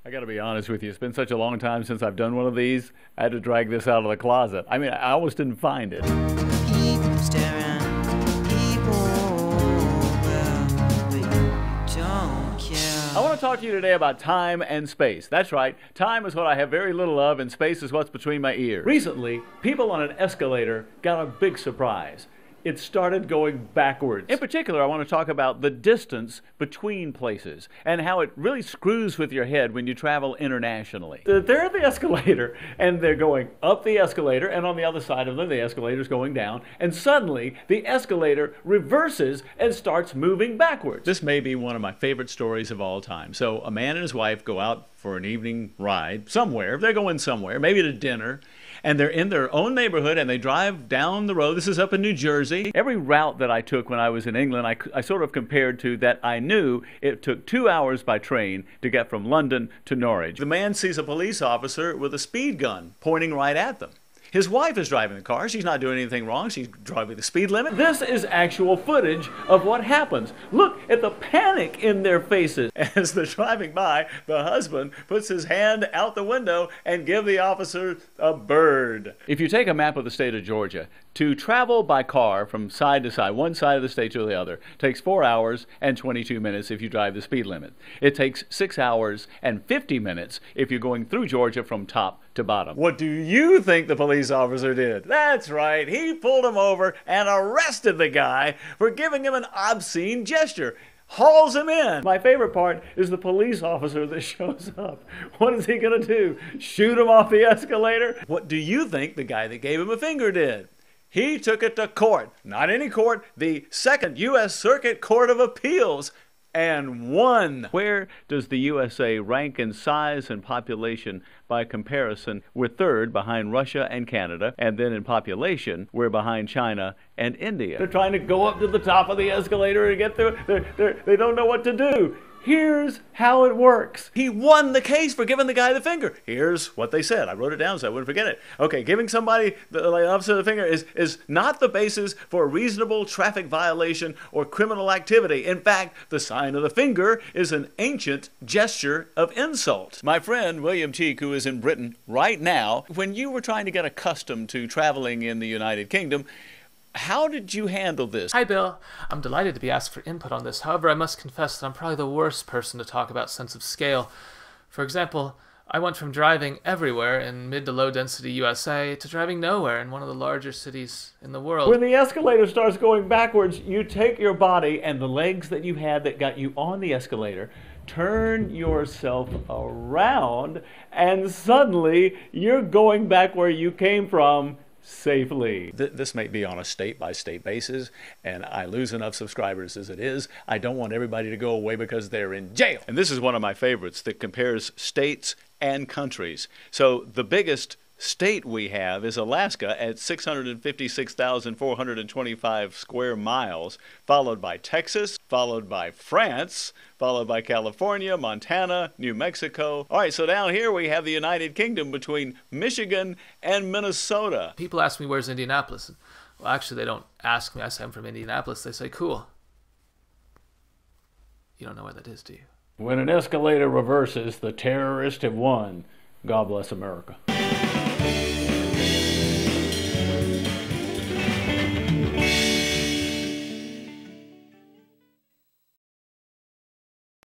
I got to be honest with you. It's been such a long time since I've done one of these. I had to drag this out of the closet. I mean, I almost didn't find it. People staring, people will, but you don't care. I want to talk to you today about time and space. That's right. Time is what I have very little of, and space is what's between my ears. Recently, people on an escalator got a big surprise. It started going backwards. In particular, I want to talk about the distance between places and how it really screws with your head when you travel internationally. They're at the escalator and they're going up the escalator, and on the other side of them, the escalator's going down, and suddenly the escalator reverses and starts moving backwards. This may be one of my favorite stories of all time. So a man and his wife go out for an evening ride somewhere. They're going somewhere, maybe to dinner, and they're in their own neighborhood and they drive down the road. This is up in New Jersey. Every route that I took when I was in England, I sort of compared to that I knew it took 2 hours by train to get from London to Norwich. The man sees a police officer with a speed gun pointing right at them. His wife is driving the car. She's not doing anything wrong. She's driving the speed limit. This is actual footage of what happens. Look at the panic in their faces. As they're driving by, the husband puts his hand out the window and gives the officer a bird. If you take a map of the state of Georgia, to travel by car from side to side, one side of the state to the other, takes 4 hours and 22 minutes if you drive the speed limit. It takes 6 hours and 50 minutes if you're going through Georgia from top to bottom. What do you think the police officer did? That's right, he pulled him over and arrested the guy for giving him an obscene gesture. Hauls him in. My favorite part is the police officer that shows up. What is he gonna do? Shoot him off the escalator? What do you think the guy that gave him a finger did? He took it to court. Not any court, the Second U.S. Circuit Court of Appeals, and won. Where does the USA rank in size and population by comparison? We're third behind Russia and Canada, and then in population, we're behind China and India. They're trying to go up to the top of the escalator and get through. They don't know what to do. Here's how it works. He won the case for giving the guy the finger. Here's what they said. I wrote it down so I wouldn't forget it. Okay, giving somebody the officer the finger is not the basis for a reasonable traffic violation or criminal activity. In fact, the sign of the finger is an ancient gesture of insult. My friend William Cheek, who is in Britain right now, when you were trying to get accustomed to traveling in the United Kingdom, how did you handle this? Hi, Bill. I'm delighted to be asked for input on this. However, I must confess that I'm probably the worst person to talk about sense of scale. For example, I went from driving everywhere in mid to low density USA to driving nowhere in one of the larger cities in the world. When the escalator starts going backwards, you take your body and the legs that you had that got you on the escalator, turn yourself around, and suddenly you're going back where you came from safely. This may be on a state-by-state basis, and I lose enough subscribers as it is. I don't want everybody to go away because they're in jail. And this is one of my favorites that compares states and countries. So the biggest state we have is Alaska at 656,425 square miles, followed by Texas, followed by France, followed by California, Montana, New Mexico. All right, so down here we have the United Kingdom between Michigan and Minnesota. People ask me, where's Indianapolis? Well, actually, they don't ask me. I say I'm from Indianapolis. They say, cool. You don't know where that is, do you? When an escalator reverses, the terrorists have won. God bless America.